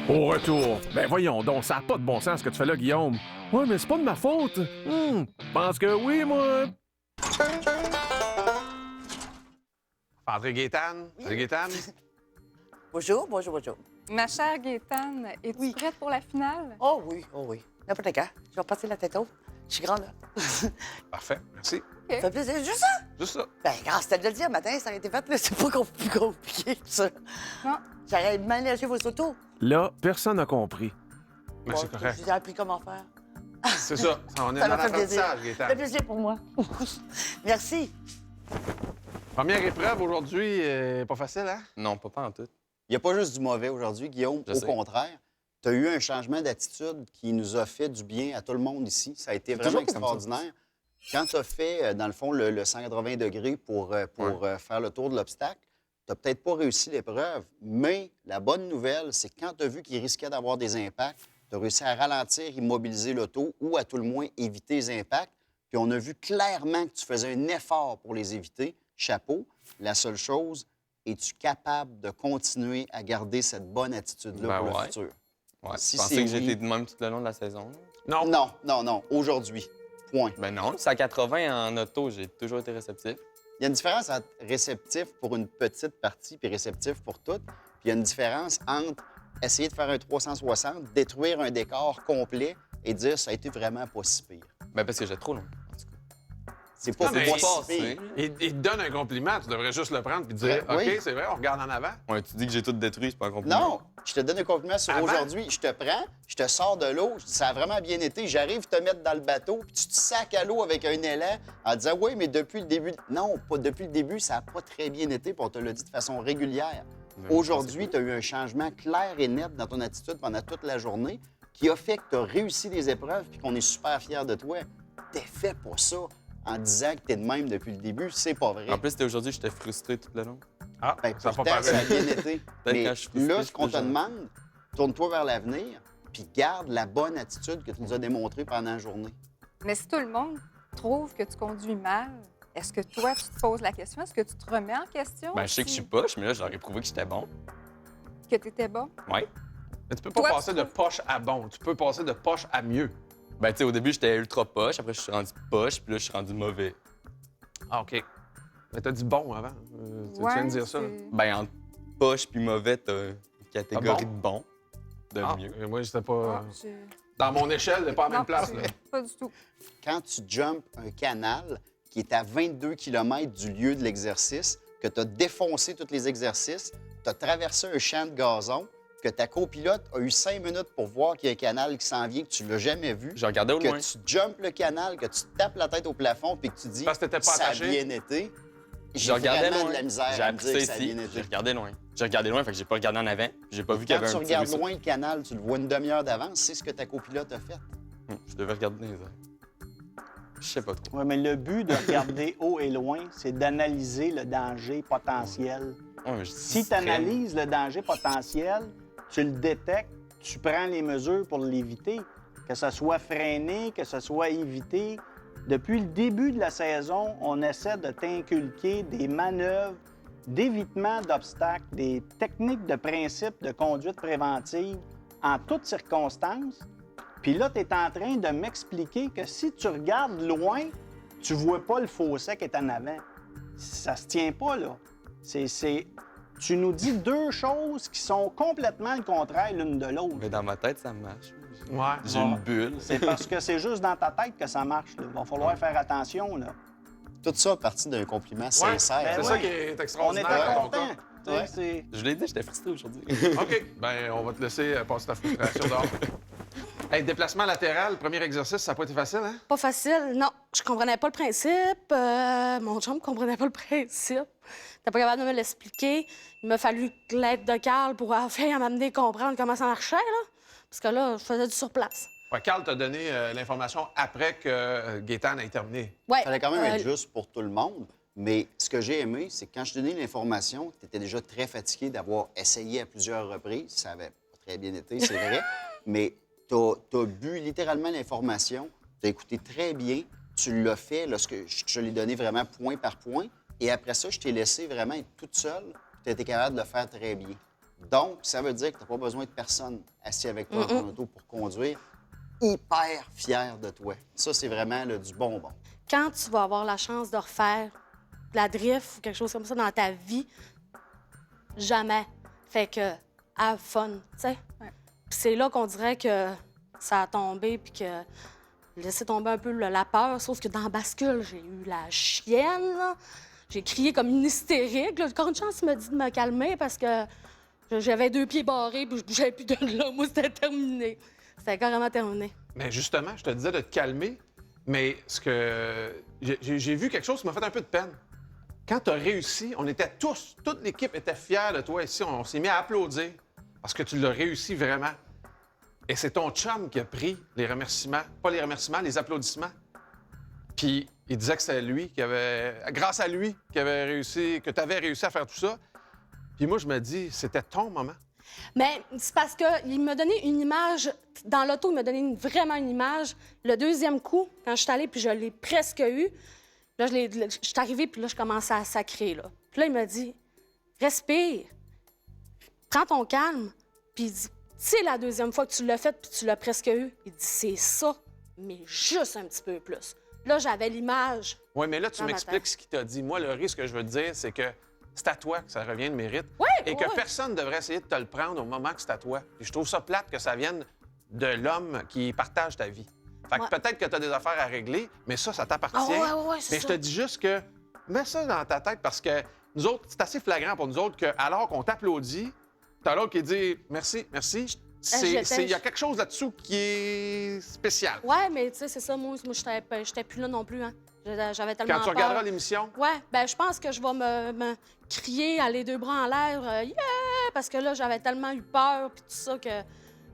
Au retour. Ben voyons donc, ça n'a pas de bon sens ce que tu fais là, Guillaume. Ouais, mais c'est pas de ma faute. Pense que oui, moi. André Gaétane. Salut, Gaétane. Bonjour, bonjour, bonjour. Ma chère Gaétane, es-tu prête pour la finale? Oh oui, oh oui. N'importe quand. Je vais passer la tête haute. Je suis grande, là. Parfait, merci. Ça fait plaisir. Juste ça? Juste ça. Ben, grâce, c'était de le dire matin, ça a été fait, là. C'est pas plus compliqué que ça. Non. J'aurais managé vos autos. Là, personne n'a compris. Mais c'est correct. Je vous ai appris comment faire. C'est ça. On est Ça dans m'a fait plaisir. l'apprentissage, Ça fait Gaétane. plaisir pour moi. Merci. Première épreuve aujourd'hui, pas facile, hein? Non, pas en tout. Il n'y a pas juste du mauvais aujourd'hui, Guillaume. Je Au sais. contraire, tu as eu un changement d'attitude qui nous a fait du bien à tout le monde ici. Ça a été vraiment toujours comme ça. extraordinaire. Quand tu as fait, dans le fond, le 180 degrés pour faire le tour de l'obstacle, tu n'as peut-être pas réussi l'épreuve, mais la bonne nouvelle, c'est que quand tu as vu qu'il risquait d'avoir des impacts, tu as réussi à ralentir, immobiliser l'auto ou à tout le moins éviter les impacts. Puis on a vu clairement que tu faisais un effort pour les éviter. Chapeau. La seule chose, es-tu capable de continuer à garder cette bonne attitude-là Ben pour le ouais. futur? Ouais. Si Tu pensais c'est que j'étais oui- de même tout le long de la saison? Non. Non, non, non. Aujourd'hui. Point. Ben non, c'est à 80 en auto, j'ai toujours été réceptif. Il y a une différence entre réceptif pour une petite partie puis réceptif pour toutes. Puis il y a une différence entre essayer de faire un 360, détruire un décor complet et dire ça a été vraiment pas si pire. Ben parce que j'ai trop long. C'est pas Non, mais pas il passe, si pire. hein. Il te donne un compliment, tu devrais juste le prendre et dire Ben, oui. OK, c'est vrai, on regarde en avant. Ouais, tu dis que j'ai tout détruit, c'est pas un compliment. Non, je te donne un compliment sur Avant? aujourd'hui. Je te prends, je te sors de l'eau, ça a vraiment bien été. J'arrive te mettre dans le bateau, puis tu te sacs à l'eau avec un élan en disant oui, mais depuis le début. Non, pas depuis le début, ça n'a pas très bien été, puis on te l'a dit de façon régulière. Aujourd'hui, tu as eu un changement clair et net dans ton attitude pendant toute la journée qui a fait que tu as réussi des épreuves puis qu'on est super fiers de toi. T'es fait pour ça en disant que t'es de même depuis le début, c'est pas vrai. En plus, c'était aujourd'hui, j'étais frustré tout le long. Ah, Ben, ça va pourtant, pas ça a pareil. bien été. Peut-être Mais quand je suis frustré, là, je ce suis qu'on plus te jeune. demande, tourne-toi vers l'avenir, puis garde la bonne attitude que tu nous as démontrée pendant la journée. Mais si tout le monde trouve que tu conduis mal, est-ce que toi, tu te poses la question? Est-ce que tu te remets en question? Ben je sais que je suis poche, mais là, j'aurais prouvé que j'étais bon. Que tu étais bon? Ouais. Mais tu peux pas Toi, passer tu de trouves- poche à bon. Tu peux passer de poche à mieux. Ben tu sais, au début, j'étais ultra poche, après, je suis rendu poche, puis là, je suis rendu mauvais. Ah, OK. Mais t'as dit bon avant. Tu Ouais, viens de dire ça. c'est- Ben entre poche puis mauvais, t'as une catégorie Ah de bon, de Ah, mieux. et moi, j'étais pas. Ah, j'ai- Dans mon échelle, c'est pas à la Non, même place. Là. Pas du tout. Quand tu jumpes un canal qui est à 22 km du lieu de l'exercice, que tu as défoncé tous les exercices, tu as traversé un champ de gazon, que ta copilote a eu 5 minutes pour voir qu'il y a un canal qui s'en vient, que tu l'as jamais vu, Je regardais au loin. que tu jumpes le canal, que tu tapes la tête au plafond puis que tu dis Parce que t'étais pas ça a attaché. bien été. Je J'ai regardais vraiment loin. de la misère J'ai à me appris dire que ça ça a ici. bien J'ai été. regardé loin. J'ai regardé loin, fait que j'ai pas regardé en avant. J'ai pas vu qu'il y Quand avait tu un petit regardes ruisseau. loin le canal, tu le vois une demi-heure d'avance, c'est ce que ta copilote a fait. Je devais regarder dans les airs. Je sais pas trop. Oui, mais le but de regarder haut et loin, c'est d'analyser le danger potentiel. Ouais, mais je Si dis tu analyses le danger potentiel, tu le détectes, tu prends les mesures pour l'éviter, que ce soit freiné, que ce soit évité. Depuis le début de la saison, on essaie de t'inculquer des manœuvres d'évitement d'obstacles, des techniques de principe de conduite préventive en toutes circonstances. Puis là, tu es en train de m'expliquer que si tu regardes loin, tu vois pas le fossé qui est en avant. Ça se tient pas, là. Tu nous dis deux choses qui sont complètement le contraire l'une de l'autre. Mais dans ma tête, ça marche. Ouais. J'ai une bulle. C'est parce que c'est juste dans ta tête que ça marche. Il va falloir faire attention, là. Tout ça a parti d'un compliment sincère. ben C'est ouais. ça qui est On extraordinaire était dans ton contents. cas. Tu sais, Ouais. c'est- Je l'ai dit, j'étais frustré aujourd'hui. OK. Ben, on va te laisser passer ta frustration dehors. Hey, déplacement latéral, premier exercice, ça n'a pas été facile, hein? Pas facile, non. Je comprenais pas le principe. Mon chum comprenait pas le principe. T'es pas capable de me l'expliquer. Il m'a fallu l'aide de Carl pour enfin m'amener à comprendre comment ça marchait, là. Parce que là, je faisais du surplace. Ouais, Carl t'a donné l'information après que Gaétane ait terminé. Ouais. Ça fallait quand même être juste pour tout le monde. Mais ce que j'ai aimé, c'est que quand je te donnais l'information, tu étais déjà très fatigué d'avoir essayé à plusieurs reprises. Ça avait pas très bien été, c'est vrai. Mais tu as bu littéralement l'information, tu as écouté très bien, tu l'as fait lorsque je te l'ai donné vraiment point par point. Et après ça, je t'ai laissé vraiment être toute seule. Tu as été capable de le faire très bien. Donc, ça veut dire que tu n'as pas besoin de personne assis avec toi dans ton auto pour conduire. Hyper fier de toi. Ça, c'est vraiment là, du bonbon. Quand tu vas avoir la chance de refaire de la drift ou quelque chose comme ça dans ta vie, jamais. Fait que, have fun, tu sais. Ouais. Puis c'est là qu'on dirait que ça a tombé, puis que laissé tomber un peu la peur. Sauf que dans la bascule, j'ai eu la chienne, là. J'ai crié comme une hystérique. Là. Encore une chance, il m'a dit de me calmer parce que j'avais 2 pieds barrés, puis je bougeais plus de là. Moi, c'était terminé. C'était carrément terminé. Mais justement, je te disais de te calmer, mais ce que j'ai vu quelque chose qui m'a fait un peu de peine. Quand tu as réussi, on était tous, toute l'équipe était fière de toi ici. On s'est mis à applaudir parce que tu l'as réussi vraiment. Et c'est ton chum qui a pris les remerciements, pas les remerciements, les applaudissements. Puis il disait que c'était lui qui avait, grâce à lui, qui avait réussi, que tu avais réussi à faire tout ça. Puis moi, je me dis, c'était ton moment. Mais c'est parce qu'il m'a donné une image. Dans l'auto, il m'a donné vraiment une image. Le deuxième coup, quand je suis allée, puis je l'ai presque eu, là, je suis arrivée, puis là, je commençais à sacrer, là. Puis là, il m'a dit, respire, prends ton calme, puis il dit, c'est la deuxième fois que tu l'as fait, puis tu l'as presque eu. Il dit, c'est ça, mais juste un petit peu plus. Là, j'avais l'image. Oui, mais là, tu dans ma m'expliques tête. ce qu'il t'a dit. Moi, le risque que je veux te dire, c'est que c'est à toi que ça revient de mérite. Oui, et que oui. personne ne devrait essayer de te le prendre au moment que c'est à toi. Et je trouve ça plate que ça vienne de l'homme qui partage ta vie. Fait que Ouais. peut-être que tu as des affaires à régler, mais ça t'appartient. Ah ouais, c'est mais je ça. te dis juste que mets ça dans ta tête parce que nous autres, c'est assez flagrant pour nous autres que alors qu'on t'applaudit, t'as l'autre qui dit merci, merci. Il y a quelque chose là-dessous qui est spécial. Ouais, mais tu sais, c'est ça, moi j'étais plus là non plus, hein. J'avais tellement Quand tu peur. regarderas l'émission, Ouais, ben je pense que je vais me crier à les 2 bras en l'air, yeah! Parce que là, j'avais tellement eu peur, puis tout ça, que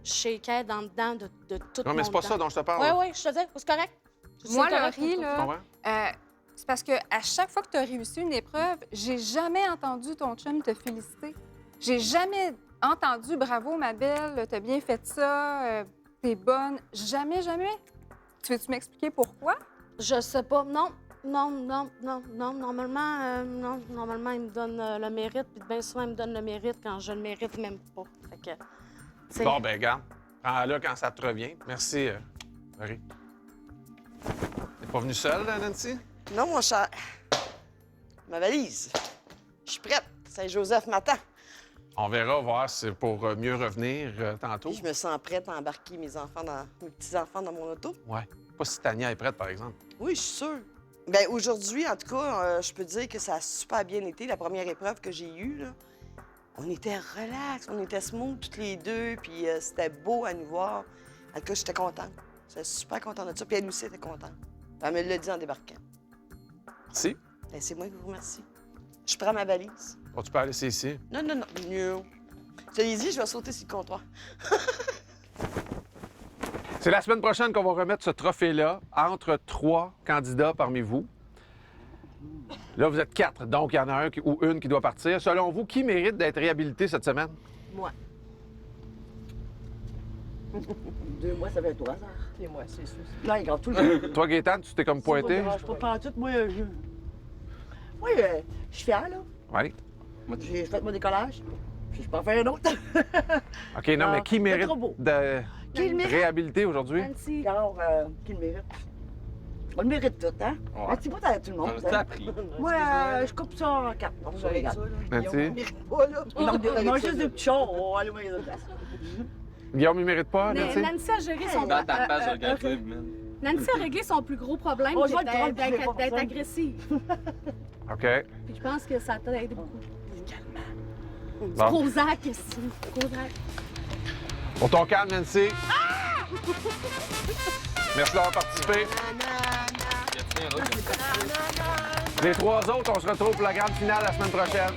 je shakeais dans dedans de tout non, mais c'est pas ça dont je te parle. Oui, oui, je te dis, c'est correct. Moi, C'est correct, Laurie, Tu là, comprends? c'est parce que à chaque fois que tu as réussi une épreuve, j'ai jamais entendu ton chum te féliciter. J'ai jamais entendu « Bravo, ma belle, t'as bien fait ça, t'es bonne ». Jamais, jamais. Tu veux-tu m'expliquer pourquoi? Je sais pas, non. Normalement, normalement, il me donne le mérite, puis bien souvent, il me donne le mérite quand je le mérite même pas. Fait que, tu sais, Bon, ben garde. Prends-la quand ça te revient. Merci, Marie. T'es pas venue seule, Nancy? Non, mon cher. Ma valise. Je suis prête. Saint-Joseph m'attend. On verra voir si c'est pour mieux revenir tantôt. Puis je me sens prête à embarquer mes petits-enfants dans mon auto. Ouais. Pas si Tania est prête, par exemple. Oui, je suis sûre. Bien, aujourd'hui, en tout cas, je peux dire que ça a super bien été. La première épreuve que j'ai eue, là, on était relax, on était smooth toutes les deux, puis c'était beau à nous voir. En tout cas, j'étais contente. J'étais super contente de ça. Puis elle aussi était contente. Elle me l'a dit en débarquant. Merci. Bien, c'est moi qui vous remercie. Je prends ma valise. Bon, tu peux aller laisser ici. Non. Je te l'ai dit, je vais sauter sur le comptoir. C'est la semaine prochaine qu'on va remettre ce trophée-là entre 3 candidats parmi vous. Là, vous êtes 4, donc il y en a un ou une qui doit partir. Selon vous, qui mérite d'être réhabilité cette semaine? Moi. 2 mois, ça fait 3 heures. Et moi, c'est sûr. Là, il grave tout le temps. Toi, Gaétane, tu t'es comme pointé? Je peux pas tout, moi, Oui, je suis fière, là. Oui. J'ai fait mon décollage. Puis je peux en faire un autre. OK, non, mais qui c'est mérite trop beau. de Qui le mérite? réhabiliter aujourd'hui? Nancy. Alors, qui le mérite? On le mérite tout, hein? Ouais. Un petit bout à tout le monde. On t'a appris. Moi, je coupe ça en 4. Non, je regarde. Nancy? Il mérite pas, là. Il manque juste des petits chars. On va aller voir les autres places. Guillaume, il mérite pas, Nancy? Nancy a géré son... Dans ta page sur YouTube, man. Nancy a réglé son plus gros problème, Oh, qui je vais le était prendre, je vais d'être pas agressive. OK. Puis je pense que ça t'a aidé beaucoup. Du Bon. Prozac, ici. Prozac. Pour ton calme, Nancy. Merci d'avoir participé. Les 3 autres, on se retrouve pour la grande finale la semaine prochaine.